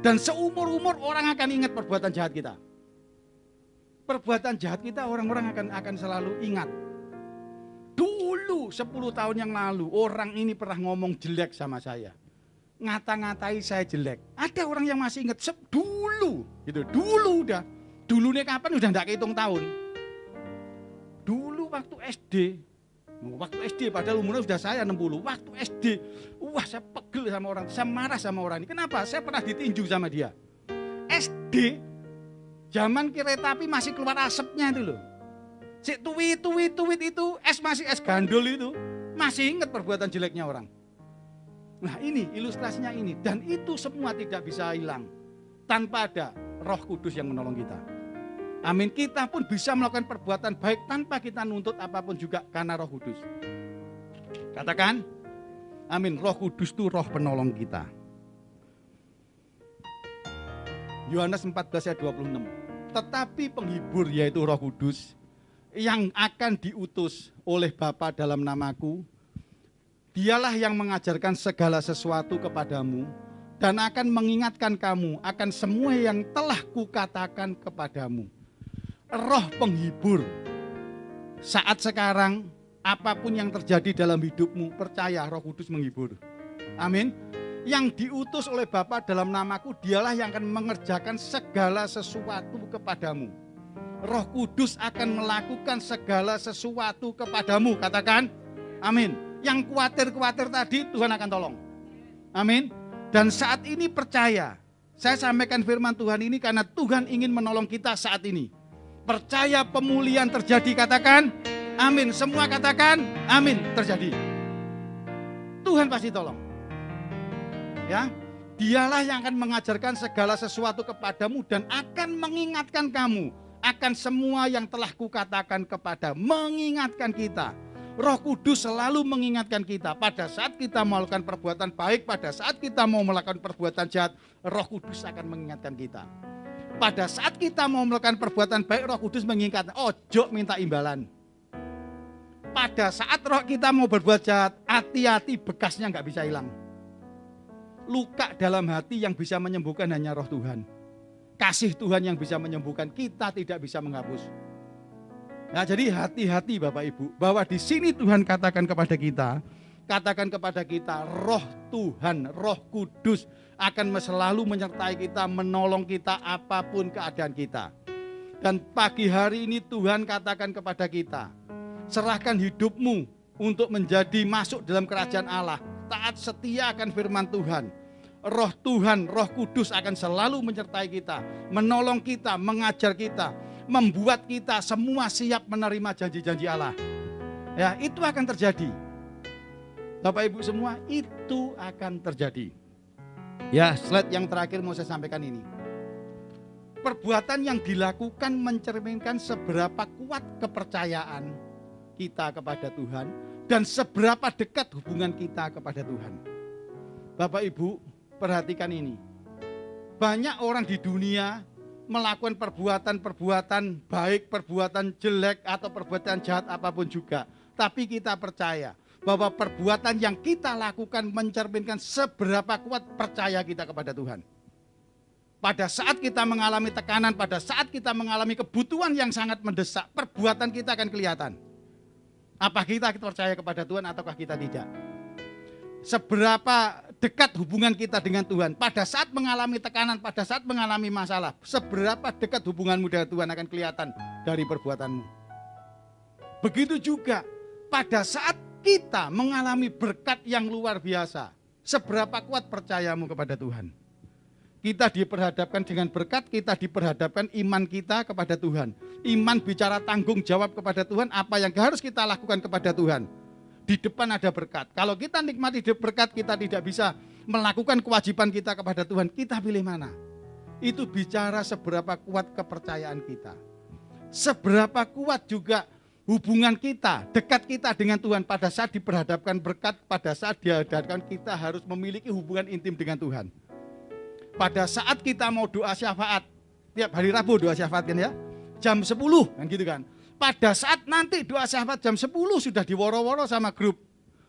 Dan seumur-umur orang akan ingat perbuatan jahat kita. Perbuatan jahat kita orang-orang akan selalu ingat. Dulu 10 tahun yang lalu orang ini pernah ngomong jelek sama saya. Ngata-ngatai saya jelek. Ada orang yang masih ingat dulu gitu. Dulu udah. Dulunya kapan udah enggak kehitung tahun. Dulu waktu SD. Waktu SD padahal umurnya sudah saya 60. Waktu SD. Saya pegel sama orang, saya marah sama orang ini. Kenapa? Saya pernah ditinju sama dia. SD zaman kereta api masih keluar asapnya itu loh. Si tuwit itu, masih es gandul itu. Masih ingat perbuatan jeleknya orang. Nah ini ilustrasinya ini. Dan itu semua tidak bisa hilang tanpa ada Roh Kudus yang menolong kita. Amin. Kita pun bisa melakukan perbuatan baik tanpa kita nuntut apapun juga karena Roh Kudus. Katakan, amin. Roh Kudus itu roh penolong kita. Yohanes 14 ayat 26. Tetapi penghibur yaitu Roh Kudus yang akan diutus oleh Bapa dalam namaku, dialah yang mengajarkan segala sesuatu kepadamu dan akan mengingatkan kamu akan semua yang telah kukatakan kepadamu. Roh penghibur. Saat sekarang apapun yang terjadi dalam hidupmu, percaya Roh Kudus menghibur. Amin. Yang diutus oleh Bapa dalam namaku, dialah yang akan mengerjakan segala sesuatu kepadamu. Roh Kudus akan melakukan segala sesuatu kepadamu. Katakan, amin. Yang khawatir tadi Tuhan akan tolong. Amin. Dan saat ini percaya. Saya sampaikan firman Tuhan ini karena Tuhan ingin menolong kita saat ini. Percaya pemulihan terjadi, katakan amin. Semua katakan amin, terjadi. Tuhan pasti tolong. Ya, Dialah yang akan mengajarkan segala sesuatu kepadamu dan akan mengingatkan kamu akan semua yang telah kukatakan kepada. Mengingatkan kita. Roh Kudus selalu mengingatkan kita pada saat kita melakukan perbuatan baik, pada saat kita mau melakukan perbuatan jahat, Roh Kudus akan mengingatkan kita. Pada saat kita mau melakukan perbuatan baik, Roh Kudus mengingatkan, ojo minta imbalan. Pada saat roh kita mau berbuat jahat, hati-hati bekasnya nggak bisa hilang. Luka dalam hati yang bisa menyembuhkan hanya roh Tuhan. Kasih Tuhan yang bisa menyembuhkan, kita tidak bisa menghapus. Nah, jadi hati-hati Bapak Ibu, bahwa di sini Tuhan katakan kepada kita, roh Tuhan, Roh Kudus akan selalu menyertai kita, menolong kita apapun keadaan kita. Dan pagi hari ini Tuhan katakan kepada kita, serahkan hidupmu untuk menjadi masuk dalam kerajaan Allah. Taat setia akan firman Tuhan. Roh Tuhan, Roh Kudus akan selalu menyertai kita, menolong kita, mengajar kita, membuat kita semua siap menerima janji-janji Allah. Ya, itu akan terjadi. Bapak Ibu semua, itu akan terjadi. Ya, slide yang terakhir mau saya sampaikan ini. Perbuatan yang dilakukan mencerminkan seberapa kuat kepercayaan kita kepada Tuhan dan seberapa dekat hubungan kita kepada Tuhan. Bapak Ibu, perhatikan ini. Banyak orang di dunia melakukan perbuatan-perbuatan baik, perbuatan jelek atau perbuatan jahat apapun juga. Tapi kita percaya bahwa perbuatan yang kita lakukan mencerminkan seberapa kuat percaya kita kepada Tuhan. Pada saat kita mengalami tekanan, pada saat kita mengalami kebutuhan yang sangat mendesak, perbuatan kita akan kelihatan. Apa kita percaya kepada Tuhan ataukah kita tidak? Seberapa dekat hubungan kita dengan Tuhan. Pada saat mengalami tekanan, pada saat mengalami masalah, seberapa dekat hubunganmu dengan Tuhan akan kelihatan dari perbuatanmu. Begitu juga pada saat kita mengalami berkat yang luar biasa, seberapa kuat percayamu kepada Tuhan. Kita diperhadapkan dengan berkat, kita diperhadapkan iman kita kepada Tuhan. Iman bicara tanggung jawab kepada Tuhan, apa yang harus kita lakukan kepada Tuhan. Di depan ada berkat. Kalau kita nikmati berkat, kita tidak bisa melakukan kewajiban kita kepada Tuhan. Kita pilih mana? Itu bicara seberapa kuat kepercayaan kita. Seberapa kuat juga hubungan kita, dekat kita dengan Tuhan pada saat diperhadapkan berkat, pada saat dihadapkan kita harus memiliki hubungan intim dengan Tuhan. Pada saat kita mau doa syafaat, tiap hari Rabu doa syafaat kan ya, jam 10 kan gitu kan. Pada saat nanti doa syafaat jam 10 sudah diworo-woro sama grup.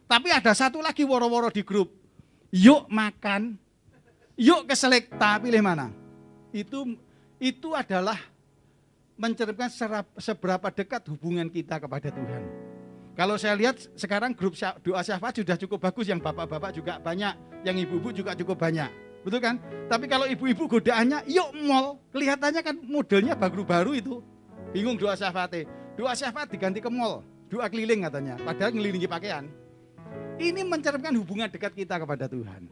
Tapi ada satu lagi woro-woro di grup. Yuk makan, yuk ke selekta, pilih mana? Itu adalah mencerminkan seberapa dekat hubungan kita kepada Tuhan. Kalau saya lihat sekarang grup doa syafaat sudah cukup bagus, yang bapak-bapak juga banyak, yang ibu-ibu juga cukup banyak. Betul kan? Tapi kalau ibu-ibu godaannya, yuk mall, kelihatannya kan modelnya baru-baru itu. Bingung doa syafaat. Doa syafaat diganti ke mall, doa keliling katanya, padahal ngelilingi pakaian. Ini mencerminkan hubungan dekat kita kepada Tuhan.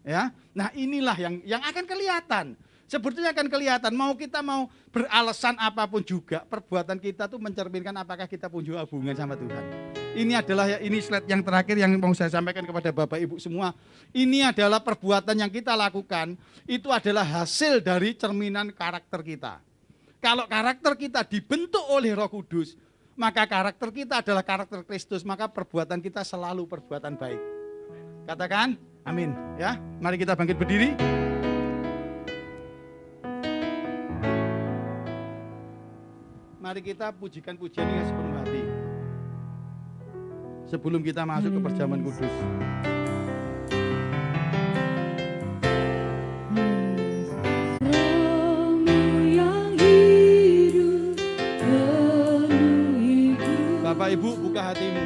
Ya, nah inilah yang akan kelihatan. Sebetulnya akan kelihatan, mau kita mau beralasan apapun juga, perbuatan kita tuh mencerminkan apakah kita punya hubungan sama Tuhan. Ini slide yang terakhir yang mau saya sampaikan kepada Bapak Ibu semua. Ini adalah perbuatan yang kita lakukan, itu adalah hasil dari cerminan karakter kita. Kalau karakter kita dibentuk oleh Roh Kudus, maka karakter kita adalah karakter Kristus, maka perbuatan kita selalu perbuatan baik. Katakan, amin. Ya, mari kita bangkit berdiri. Mari kita pujikan pujian ini sepenuh hati. Sebelum kita masuk ke perjamuan kudus. Bapak Ibu, buka hatimu.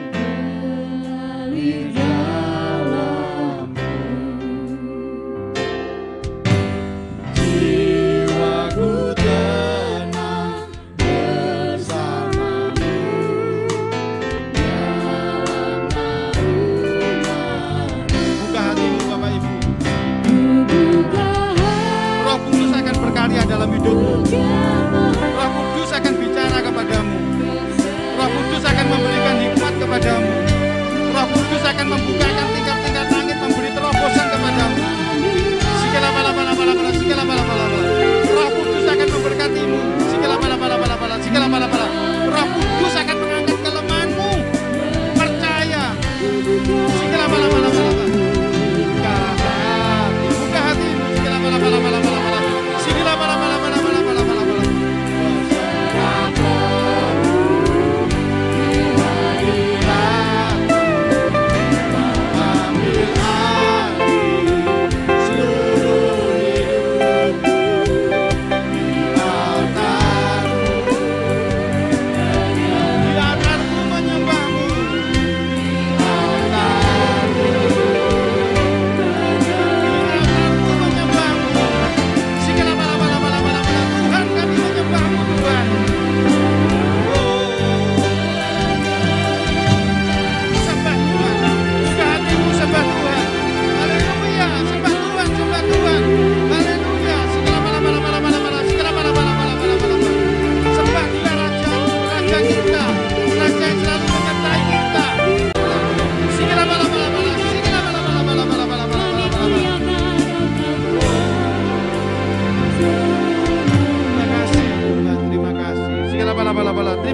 Dalam hidupmu, Roh Kudus akan bicara kepadamu. Roh Kudus akan memberikan hikmat kepadamu. Roh Kudus akan membukakan tingkat-tingkat langit, memberi terobosan kepadamu. Sehingga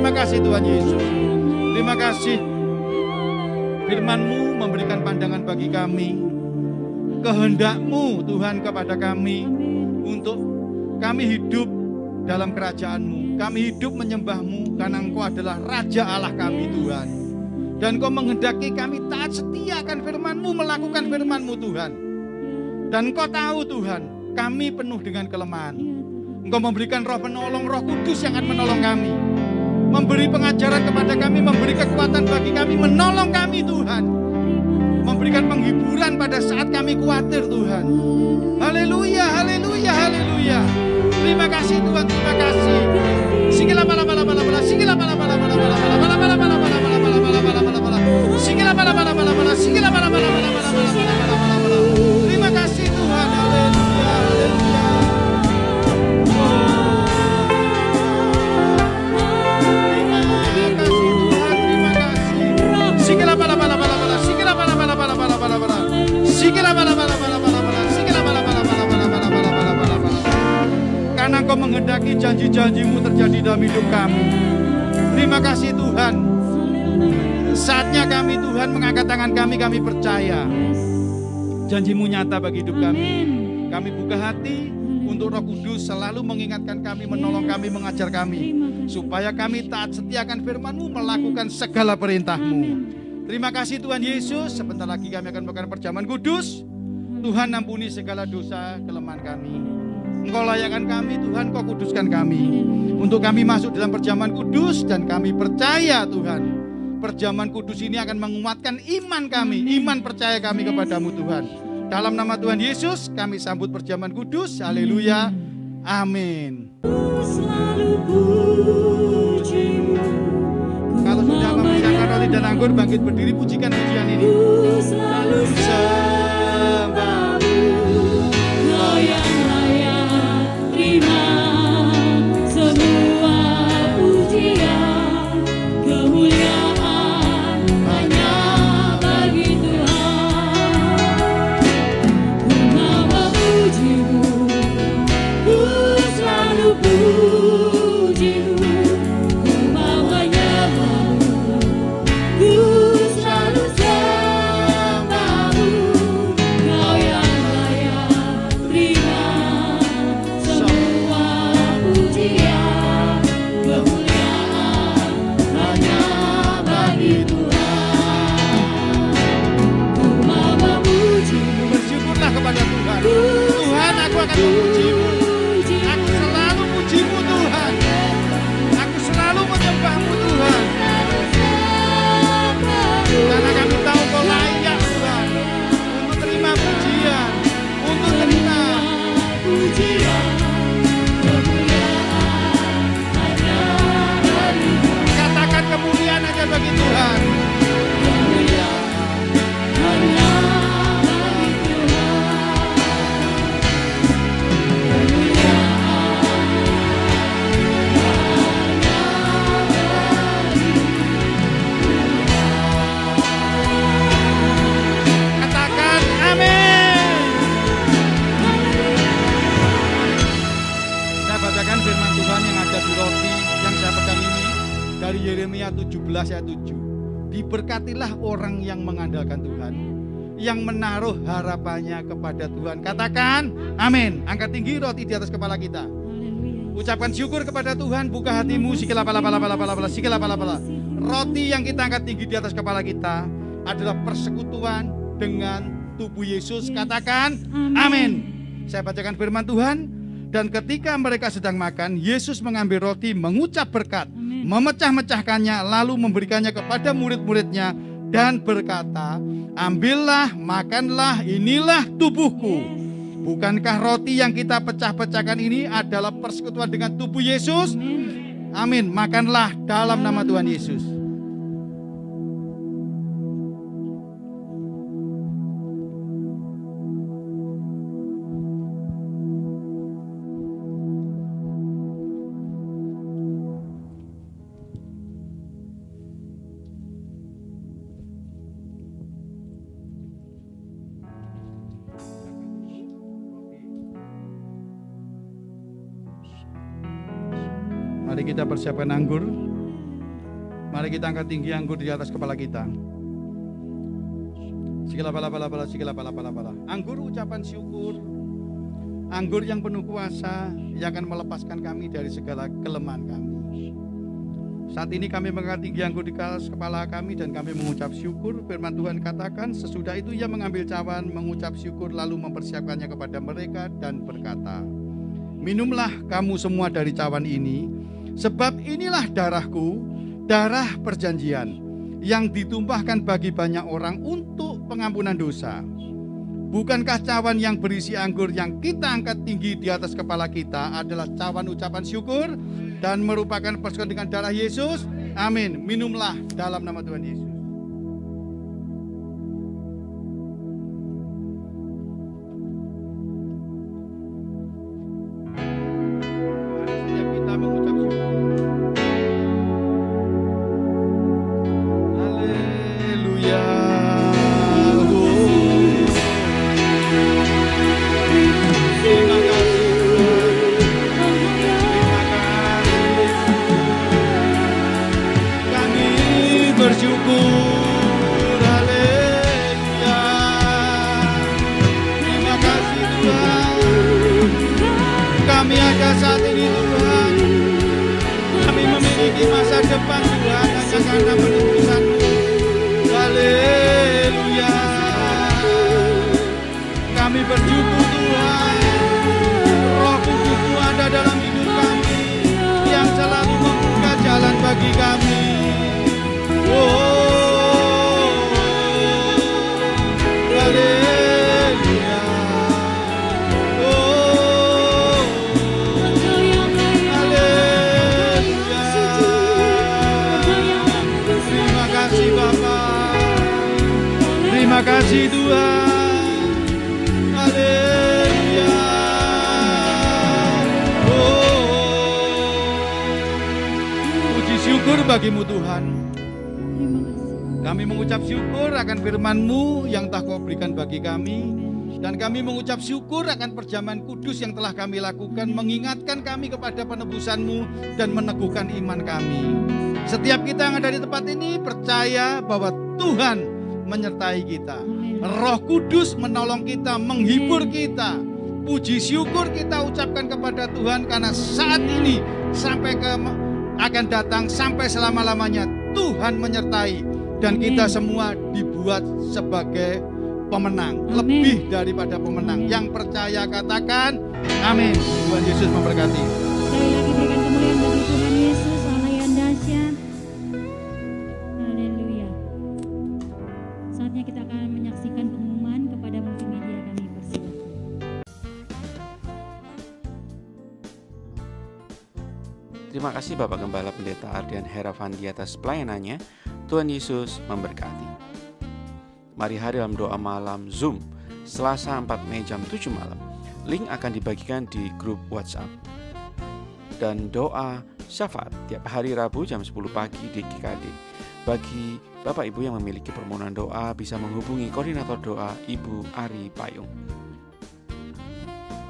Terima kasih Tuhan Yesus. Terima kasih firman-Mu memberikan pandangan bagi kami. Kehendak-Mu Tuhan kepada kami untuk kami hidup dalam kerajaan-Mu. Kami hidup menyembah-Mu karena Engkau adalah Raja Allah kami Tuhan. Dan Engkau menghendaki kami taat setia akan firman-Mu, melakukan firman-Mu Tuhan. Dan Engkau tahu Tuhan, kami penuh dengan kelemahan. Engkau memberikan roh penolong, Roh Kudus yang akan menolong kami. Memberi pengajaran kepada kami, memberi kekuatan bagi kami, menolong kami Tuhan. Memberikan penghiburan pada saat kami khawatir Tuhan. Haleluya, haleluya, haleluya. Terima kasih Tuhan, terima kasih. Sikila bala bala bala bala, sikila bala bala bala bala bala bala bala bala bala bala bala bala bala bala. Sikila bala bala bala bala, sikila bala bala bala bala bala bala bala. Terima kasih Tuhan, haleluya, haleluya. Sikila bala bala bala bala, sikila bala bala bala bala bala bala. Sikila bala bala bala bala bala, sikila bala bala bala bala bala bala bala bala. Karena Engkau menghendaki janji-janji-Mu terjadi dalam hidup kami. Terima kasih Tuhan. Saatnya kami Tuhan mengangkat tangan kami percaya. Janji-Mu nyata bagi hidup kami. Kami buka hati untuk Roh Kudus selalu mengingatkan kami, menolong kami, mengajar kami. Supaya kami taat setiakan firman-Mu, melakukan segala perintah-Mu. Terima kasih Tuhan Yesus. Sebentar lagi kami akan melakukan perjamuan kudus. Tuhan ampuni segala dosa kelemahan kami. Engkau layakkan kami Tuhan, Kau kuduskan kami. Untuk kami masuk dalam perjamuan kudus. Dan kami percaya Tuhan, perjamuan kudus ini akan menguatkan iman kami, iman percaya kami kepadamu Tuhan. Dalam nama Tuhan Yesus kami sambut perjamuan kudus. Haleluya, amin. Kalau sudah memisahkan roti dan anggur, bangkit berdiri, pujikan pujian ini. Selalu sembahmu, Kau yang layak terima semua pujian, kemuliaan hanya bagi Tuhan. Ku mau memuji-Mu, ku selalu puji-Mu. Tuhan, aku akan memuji-Mu. Aku selalu puji-Mu Tuhan. Aku selalu menyembah-Mu Tuhan. Karena kami tahu Kau layak Tuhan untuk terima pujian, untuk terima pujian. Katakan kemuliaan aja bagi Tuhan. Dari Yeremia 17 ayat 7. Diberkatilah orang yang mengandalkan Tuhan, yang menaruh harapannya kepada Tuhan. Katakan amin. Angkat tinggi roti di atas kepala kita. Ucapkan syukur kepada Tuhan. Buka hatimu. Sikila pala pala pala pala pala, sikila pala pala. Roti yang kita angkat tinggi di atas kepala kita adalah persekutuan dengan tubuh Yesus. Katakan amin. Saya bacakan firman Tuhan. Dan ketika mereka sedang makan, Yesus mengambil roti, mengucap berkat, memecah-mecahkannya, lalu memberikannya kepada murid-muridnya dan berkata, ambillah, makanlah, inilah tubuhku. Bukankah roti yang kita pecah-pecahkan ini adalah persekutuan dengan tubuh Yesus? Amin. Makanlah dalam nama Tuhan Yesus. Mari kita persiapkan anggur. Mari kita angkat tinggi anggur di atas kepala kita. Sikila bala bala bala, sikila bala bala bala. Anggur ucapan syukur. Anggur yang penuh kuasa yang akan melepaskan kami dari segala kelemahan kami. Saat ini kami mengangkat tinggi anggur di atas kepala kami dan kami mengucap syukur. Firman Tuhan katakan, sesudah itu ia mengambil cawan, mengucap syukur lalu mempersiapkannya kepada mereka dan berkata, minumlah kamu semua dari cawan ini, sebab inilah darahku, darah perjanjian yang ditumpahkan bagi banyak orang untuk pengampunan dosa. Bukankah cawan yang berisi anggur yang kita angkat tinggi di atas kepala kita adalah cawan ucapan syukur dan merupakan persekutuan dengan darah Yesus? Amin. Minumlah dalam nama Tuhan Yesus. Setiap kita mengucap syukur. Haleluya. Terima kasih Tuhan. Terima kasih. Kami bersyukur. Haleluya. Terima kasih Tuhan. Kami ada saat ini Tuhan. Kami memiliki masa depan Tuhan hanya karena penebusan-Mu. Haleluya. Kami bersyukur Tuhan. Roh Kudus-Mu ada dalam hidup kami yang selalu membuka jalan bagi kami. Oh, haleluya. Oh, haleluya. Terima kasih Bapa. Terima kasih Tuhan. Haleluya. Puji syukur bagi-Mu Tuhan. Kami mengucap syukur akan firman-Mu yang telah Kau berikan bagi kami. Dan kami mengucap syukur akan perjamuan kudus yang telah kami lakukan, mengingatkan kami kepada penebusan-Mu dan meneguhkan iman kami. Setiap kita yang ada di tempat ini percaya bahwa Tuhan menyertai kita. Roh Kudus menolong kita, menghibur kita. Puji syukur kita ucapkan kepada Tuhan karena saat ini sampai akan datang sampai selama-lamanya Tuhan menyertai dan kita semua dibuat sebagai pemenang, lebih daripada pemenang. Yang percaya katakan amin. Tuhan Yesus memberkati. Sekali lagi berikan kemuliaan bagi Tuhan Yesus, Allah yang dahsyat. Haleluya. Saatnya kita akan menyaksikan pengumuman kepada multimedia kami persilakan. Terima kasih Bapak Gembala Pendeta Ardian Heravandi atas pelayanannya. Tuhan Yesus memberkati. Mari hadir dalam doa malam Zoom Selasa 4 Mei jam 7 malam. Link akan dibagikan di grup WhatsApp. Dan doa syafaat tiap hari Rabu jam 10 pagi di GKD. Bagi Bapak Ibu yang memiliki permohonan doa bisa menghubungi koordinator doa Ibu Ari Payung.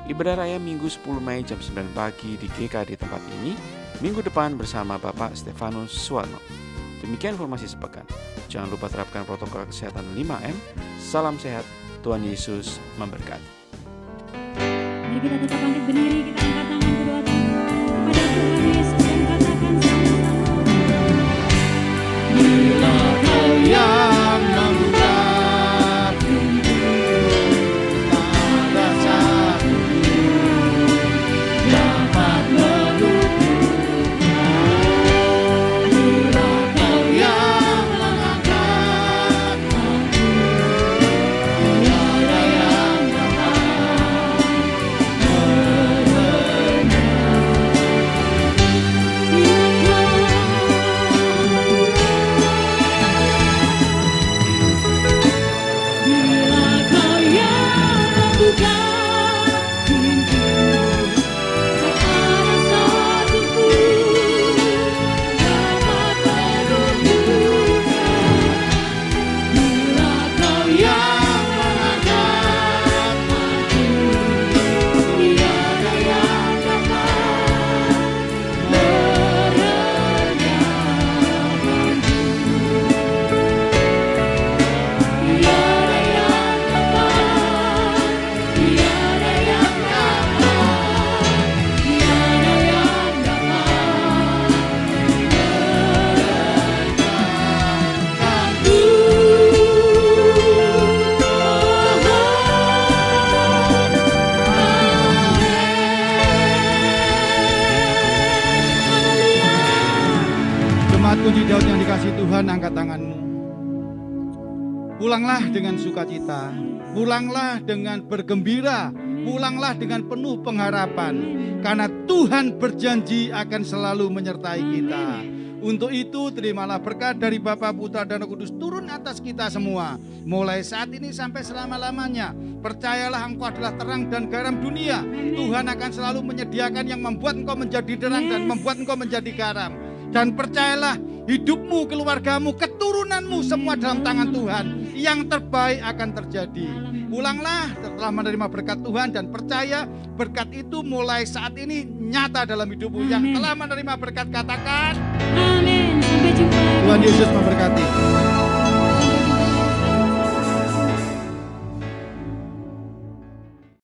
Ibadah Raya Minggu 10 Mei jam 9 pagi di GKD tempat ini. Minggu depan bersama Bapak Stefanus Suwarno. Demikian informasi sepekan. Jangan lupa terapkan protokol kesehatan 5M. Salam sehat, Tuhan Yesus memberkati. Mari kita tetap bangkit berdiri, kita angkat tangan kedua kepada Tuhan Yesus dan katakan sama-sama. Bila Kau yang membuka pintu, tak ada satu dapat meluput. Bila Kau yang mengangkat aku, tiada yang dapat Tuhan, angkat tanganmu. Pulanglah dengan sukacita, pulanglah dengan bergembira, pulanglah dengan penuh pengharapan, karena Tuhan berjanji akan selalu menyertai kita. Untuk itu terimalah berkat dari Bapa, Putra, dan Roh Kudus turun atas kita semua, mulai saat ini sampai selama-lamanya. Percayalah engkau adalah terang dan garam dunia. Tuhan akan selalu menyediakan yang membuat engkau menjadi terang dan membuat engkau menjadi garam. Dan percayalah hidupmu, keluargamu, keturunanmu semua dalam tangan Tuhan. Yang terbaik akan terjadi. Pulanglah setelah menerima berkat Tuhan dan percaya berkat itu mulai saat ini nyata dalam hidupmu. Yang telah menerima berkat katakan Amin. Sampai jumpa. Tuhan Yesus memberkati.